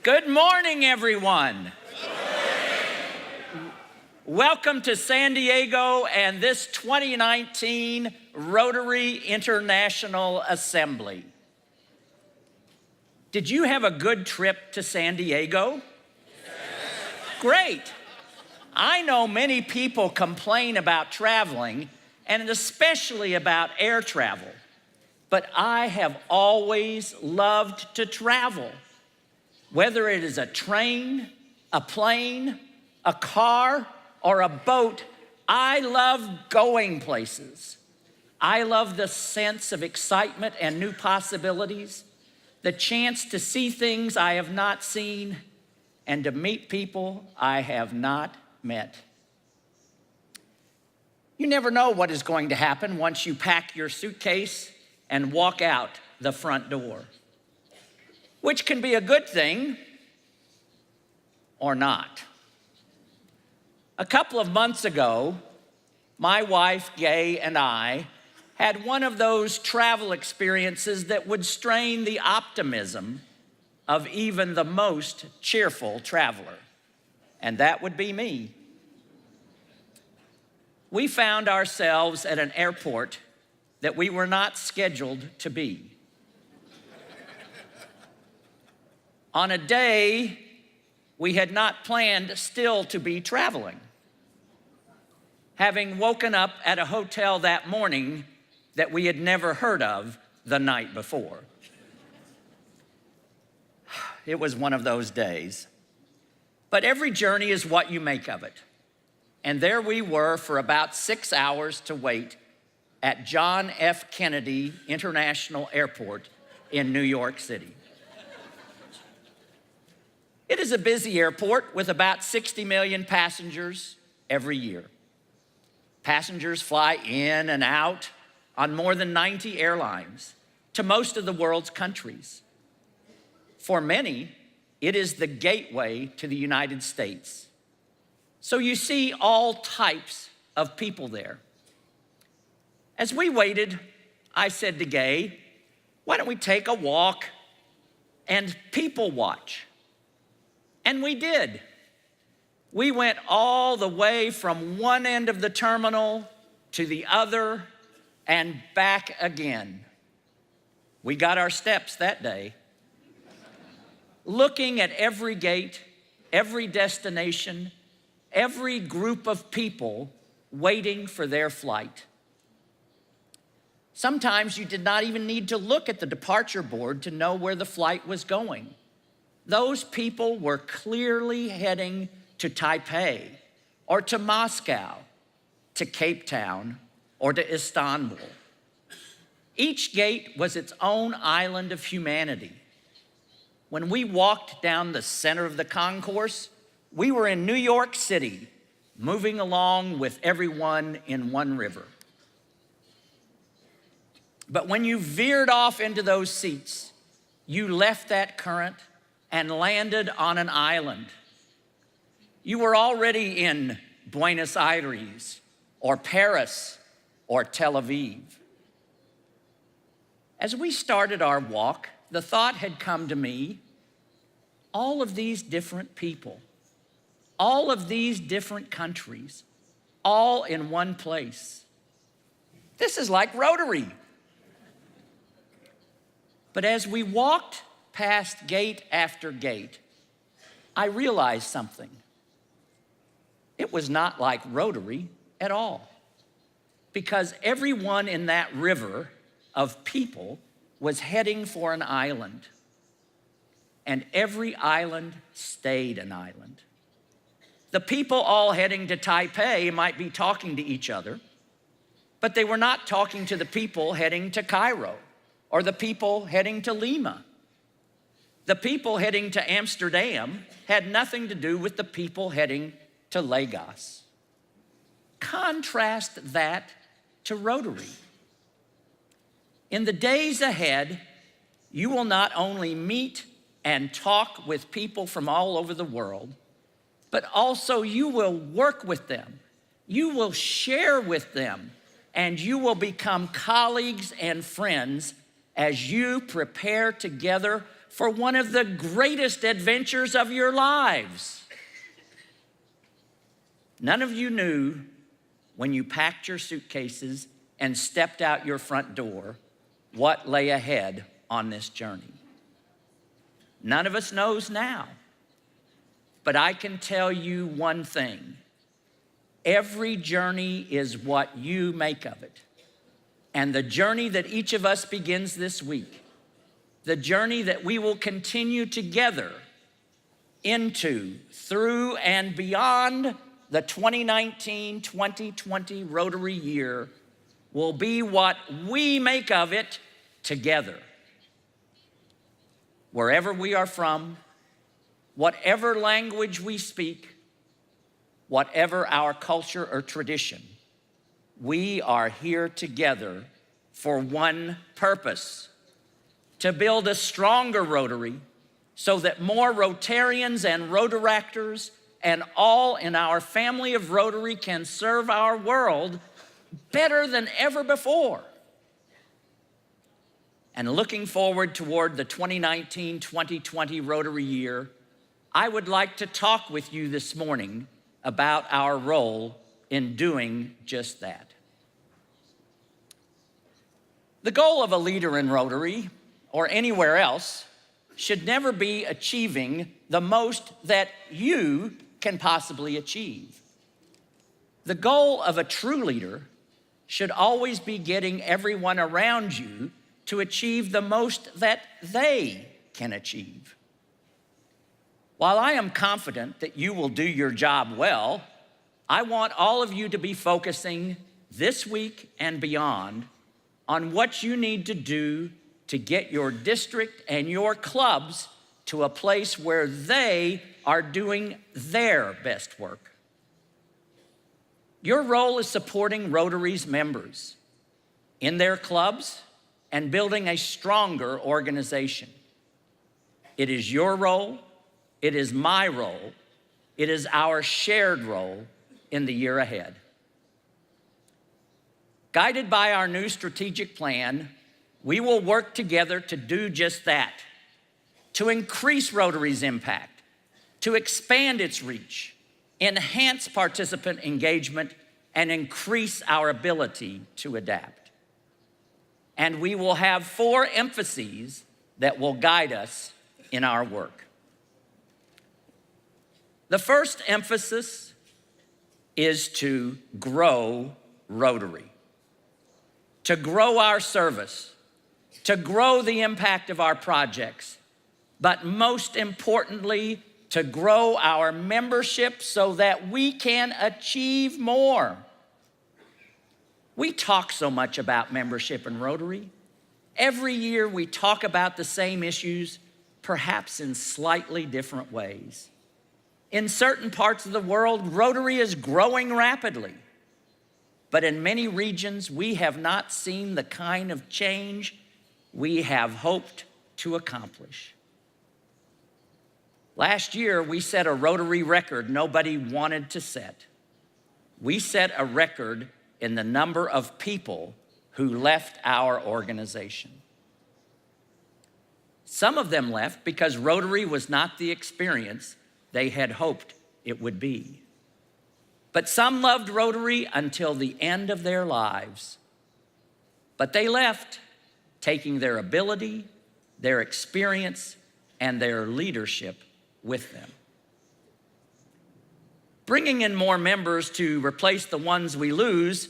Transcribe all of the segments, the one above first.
Good morning, everyone. Welcome to San Diego and this 2019 Rotary International Assembly. Did you have a good trip to San Diego? Yes. Great. I know many people complain about traveling, and especially about air travel, but I have always loved to travel. Whether it is a train, a plane, a car, or a boat, I love going places. I love the sense of excitement and new possibilities, the chance to see things I have not seen, and to meet people I have not met. You never know what is going to happen once you pack your suitcase and walk out the front door, which can be a good thing or not. A couple of months ago, my wife, Gay, and I had one of those travel experiences that would strain the optimism of even the most cheerful traveler, and that would be me. We found ourselves at an airport that we were not scheduled to be. On a day we had not planned still to be traveling, having woken up at a hotel that morning that we had never heard of the night before. It was one of those days. But every journey is what you make of it. And there we were for about 6 hours to wait at John F. Kennedy International Airport in New York City. It is a busy airport with about 60 million passengers every year. Passengers fly in and out on more than 90 airlines to most of the world's countries. For many, it is the gateway to the United States. So you see all types of people there. As we waited, I said to Gay, why don't we take a walk and people watch? And we did. We went all the way from one end of the terminal to the other and back again. We got our steps that day. Looking at every gate, every destination, every group of people waiting for their flight. Sometimes you did not even need to look at the departure board to know where the flight was going. Those people were clearly heading to Taipei, or to Moscow, to Cape Town, or to Istanbul. Each gate was its own island of humanity. When we walked down the center of the concourse, we were in New York City, moving along with everyone in one river. But when you veered off into those seats, you left that current and landed on an island. You were already in Buenos Aires, or Paris, or Tel Aviv. As we started our walk, the thought had come to me, all of these different people, all of these different countries, all in one place. This is like Rotary. But as we walked past gate after gate, I realized something. It was not like Rotary at all, because everyone in that river of people was heading for an island, and every island stayed an island. The people all heading to Taipei might be talking to each other, but they were not talking to the people heading to Cairo or the people heading to Lima. The people heading to Amsterdam had nothing to do with the people heading to Lagos. Contrast that to Rotary. In the days ahead, you will not only meet and talk with people from all over the world, but also you will work with them. You will share with them, and you will become colleagues and friends as you prepare together for one of the greatest adventures of your lives. None of you knew when you packed your suitcases and stepped out your front door what lay ahead on this journey. None of us knows now. But I can tell you one thing. Every journey is what you make of it. And the journey that each of us begins this week, the journey that we will continue together into, through, and beyond the 2019-2020 Rotary year will be what we make of it together. Wherever we are from, whatever language we speak, whatever our culture or tradition, we are here together for one purpose: to build a stronger Rotary so that more Rotarians and Rotaractors and all in our family of Rotary can serve our world better than ever before. And looking forward toward the 2019-2020 Rotary year, I would like to talk with you this morning about our role in doing just that. The goal of a leader in Rotary, or anywhere else, should never be achieving the most that you can possibly achieve. The goal of a true leader should always be getting everyone around you to achieve the most that they can achieve. While I am confident that you will do your job well, I want all of you to be focusing this week and beyond on what you need to do to get your district and your clubs to a place where they are doing their best work. Your role is supporting Rotary's members in their clubs and building a stronger organization. It is your role, it is my role, it is our shared role in the year ahead. Guided by our new strategic plan, we will work together to do just that, to increase Rotary's impact, to expand its reach, enhance participant engagement, and increase our ability to adapt. And we will have 4 emphases that will guide us in our work. The first emphasis is to grow Rotary, to grow our service, to grow the impact of our projects, but most importantly, to grow our membership so that we can achieve more. We talk so much about membership in Rotary. Every year we talk about the same issues, perhaps in slightly different ways. In certain parts of the world, Rotary is growing rapidly. But in many regions, we have not seen the kind of change we have hoped to accomplish. Last year, we set a Rotary record nobody wanted to set. We set a record in the number of people who left our organization. Some of them left because Rotary was not the experience they had hoped it would be. But some loved Rotary until the end of their lives. But they left, taking their ability, their experience, and their leadership with them. Bringing in more members to replace the ones we lose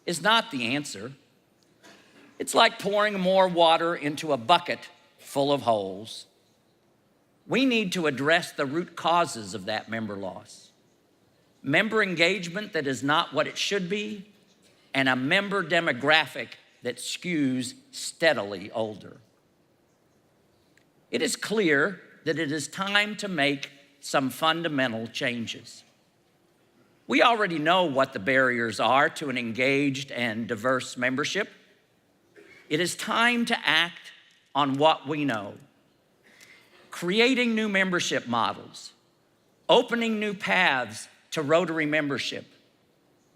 is not the answer. It's like pouring more water into a bucket full of holes. We need to address the root causes of that member loss. Member engagement that is not what it should be, and a member demographic that skews steadily older. It is clear that it is time to make some fundamental changes. We already know what the barriers are to an engaged and diverse membership. It is time to act on what we know. Creating new membership models, opening new paths to Rotary membership,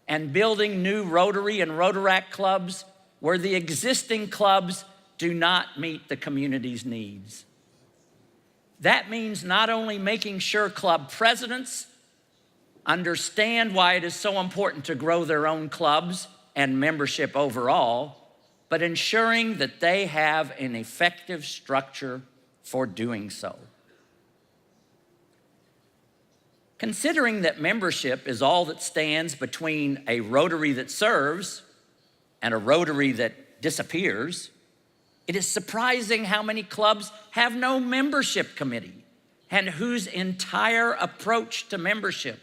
and building new Rotary and Rotaract clubs where the existing clubs do not meet the community's needs. That means not only making sure club presidents understand why it is so important to grow their own clubs and membership overall, but ensuring that they have an effective structure for doing so. Considering that membership is all that stands between a Rotary that serves and a Rotary that disappears, it is surprising how many clubs have no membership committee and whose entire approach to membership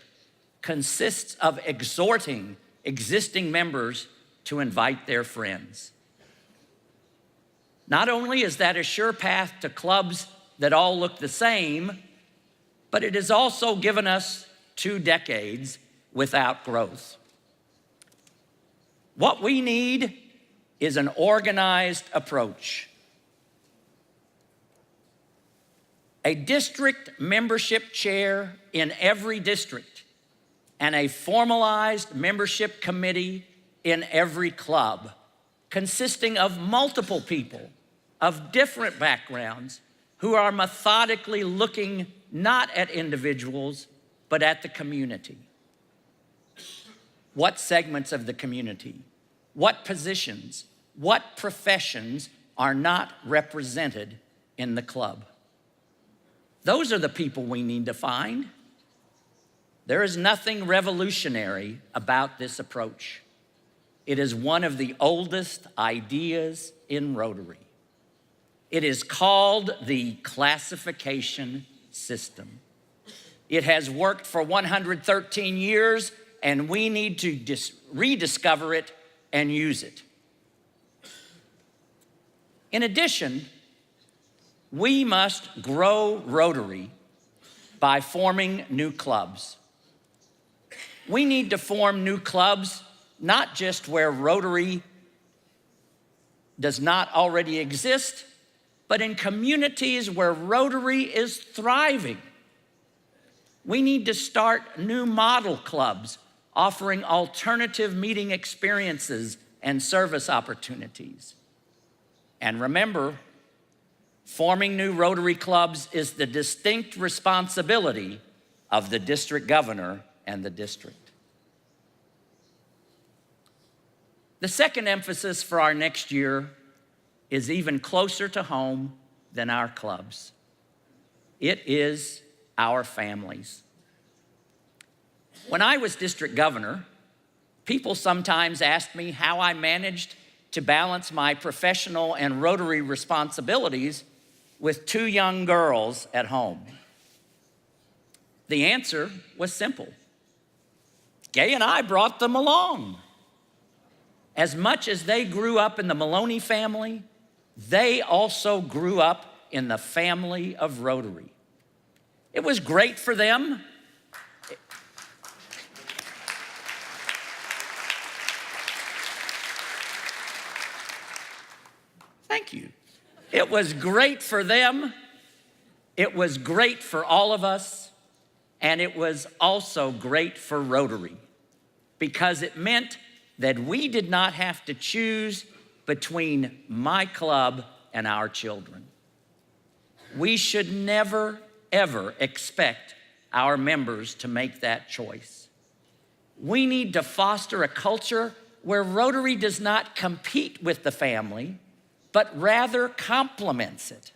consists of exhorting existing members to invite their friends. Not only is that a sure path to clubs that all look the same, but it has also given us 2 decades without growth. What we need is an organized approach. A district membership chair in every district and a formalized membership committee in every club, consisting of multiple people of different backgrounds who are methodically looking not at individuals, but at the community. What segments of the community, what positions, what professions are not represented in the club? Those are the people we need to find. There is nothing revolutionary about this approach. It is one of the oldest ideas in Rotary. It is called the classification system. It has worked for 113 years, and we need to rediscover it and use it. In addition, we must grow Rotary by forming new clubs. We need to form new clubs, not just where Rotary does not already exist, but in communities where Rotary is thriving. We need to start new model clubs offering alternative meeting experiences and service opportunities. And remember, forming new Rotary clubs is the distinct responsibility of the district governor and the district. The second emphasis for our next year is even closer to home than our clubs. It is our families. When I was district governor, people sometimes asked me how I managed to balance my professional and Rotary responsibilities with 2 young girls at home. The answer was simple. Gay and I brought them along. As much as they grew up in the Maloney family, they also grew up in the family of Rotary. It was great for them. Thank you. It was great for them. It was great for all of us. And it was also great for Rotary because it meant that we did not have to choose between my club and our children. We should never, ever expect our members to make that choice. We need to foster a culture where Rotary does not compete with the family, but rather complements it.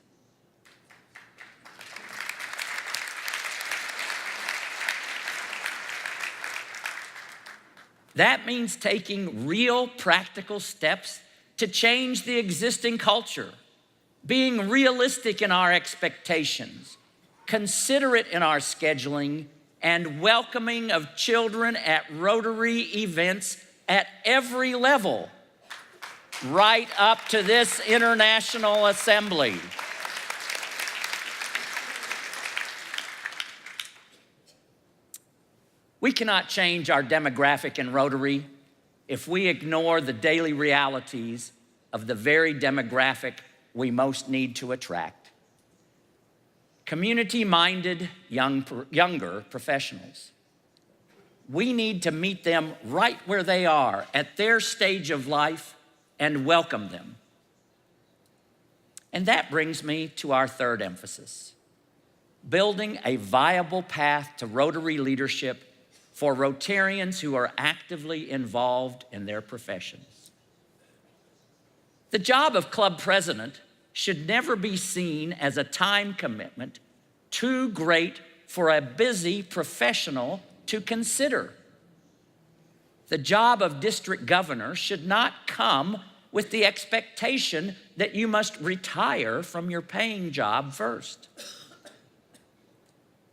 That means taking real practical steps to change the existing culture, being realistic in our expectations, considerate in our scheduling, and welcoming of children at Rotary events at every level, right up to this International Assembly. We cannot change our demographic in Rotary if we ignore the daily realities of the very demographic we most need to attract. Community-minded younger professionals. We need to meet them right where they are at their stage of life and welcome them. And that brings me to our third emphasis. building a viable path to Rotary leadership for Rotarians who are actively involved in their professions. The job of club president should never be seen as a time commitment too great for a busy professional to consider. The job of district governor should not come with the expectation that you must retire from your paying job first.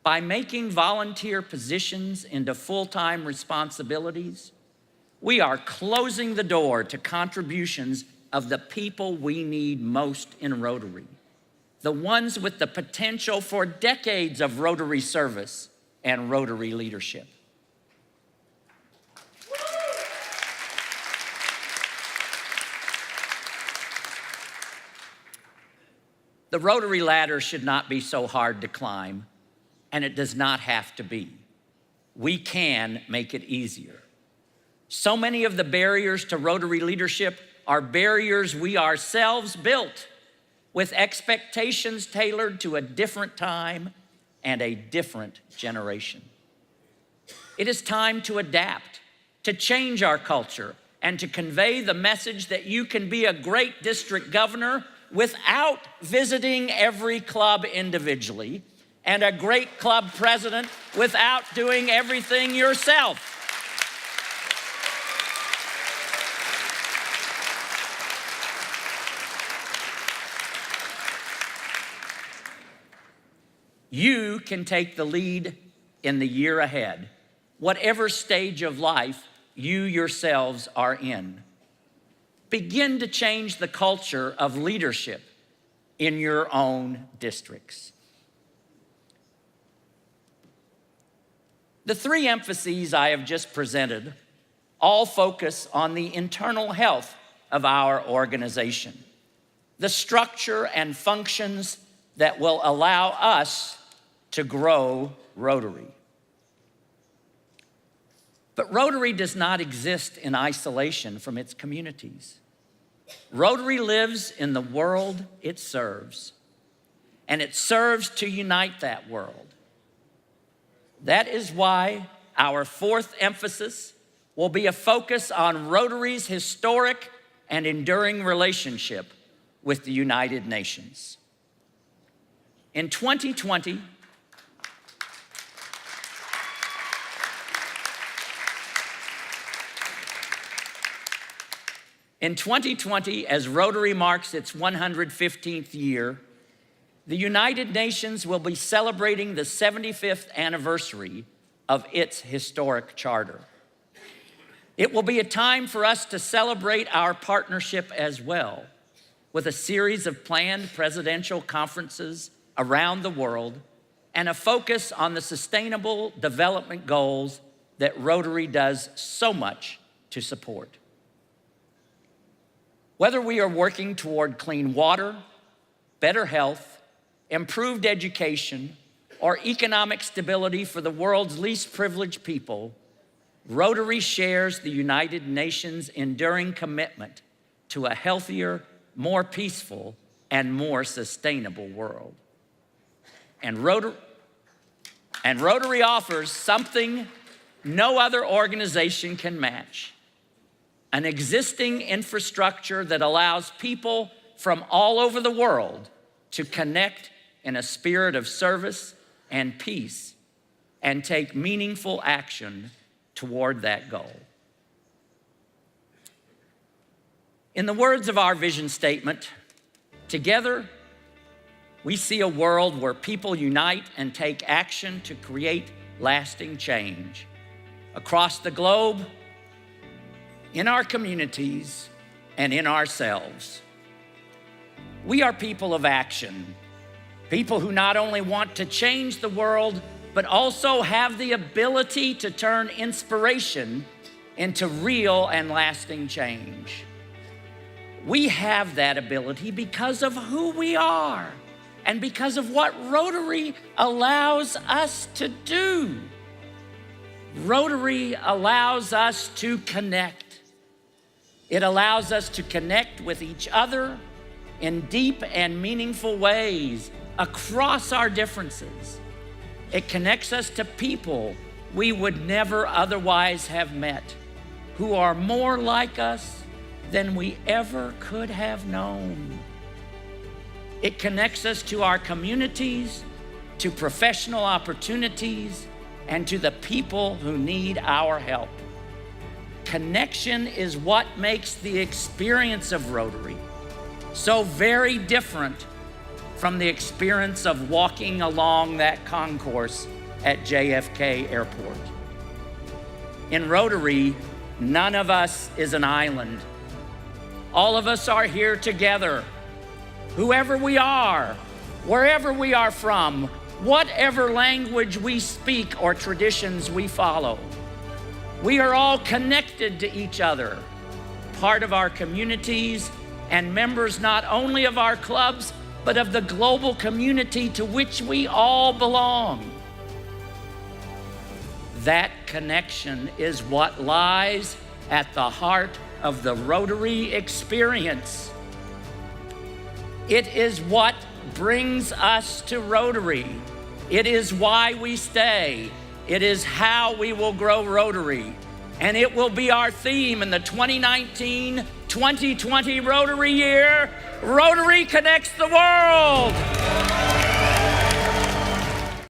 By making volunteer positions into full-time responsibilities, we are closing the door to contributions of the people we need most in Rotary, the ones with the potential for decades of Rotary service and Rotary leadership. The Rotary ladder should not be so hard to climb, and it does not have to be. We can make it easier. So many of the barriers to Rotary leadership are barriers we ourselves built, with expectations tailored to a different time and a different generation. It is time to adapt, to change our culture, and to convey the message that you can be a great district governor without visiting every club individually, and a great club president without doing everything yourself. You can take the lead in the year ahead, whatever stage of life you yourselves are in. Begin to change the culture of leadership in your own districts. The three emphases I have just presented all focus on the internal health of our organization, the structure and functions that will allow us to grow Rotary. But Rotary does not exist in isolation from its communities. Rotary lives in the world it serves, and it serves to unite that world. That is why our fourth emphasis will be a focus on Rotary's historic and enduring relationship with the United Nations. In 2020, as Rotary marks its 115th year, the United Nations will be celebrating the 75th anniversary of its historic charter. It will be a time for us to celebrate our partnership as well, with a series of planned presidential conferences around the world and a focus on the sustainable development goals that Rotary does so much to support. Whether we are working toward clean water, better health, improved education, or economic stability for the world's least privileged people, Rotary shares the United Nations' enduring commitment to a healthier, more peaceful, and more sustainable world. And Rotary offers something no other organization can match: an existing infrastructure that allows people from all over the world to connect in a spirit of service and peace and take meaningful action toward that goal. In the words of our vision statement, together we see a world where people unite and take action to create lasting change across the globe, in our communities, and in ourselves. We are people of action, people who not only want to change the world, but also have the ability to turn inspiration into real and lasting change. We have that ability because of who we are and because of what Rotary allows us to do. Rotary allows us to connect. It allows us to connect with each other in deep and meaningful ways across our differences. It connects us to people we would never otherwise have met, who are more like us than we ever could have known. It connects us to our communities, to professional opportunities, and to the people who need our help. Connection is what makes the experience of Rotary so very different from the experience of walking along that concourse at JFK Airport. In Rotary, none of us is an island. All of us are here together. Whoever we are, wherever we are from, whatever language we speak or traditions we follow, we are all connected to each other, part of our communities, and members not only of our clubs, but of the global community to which we all belong. That connection is what lies at the heart of the Rotary experience. It is what brings us to Rotary. It is why we stay. It is how we will grow Rotary. And it will be our theme in the 2019-2020 Rotary year. Rotary connects the world.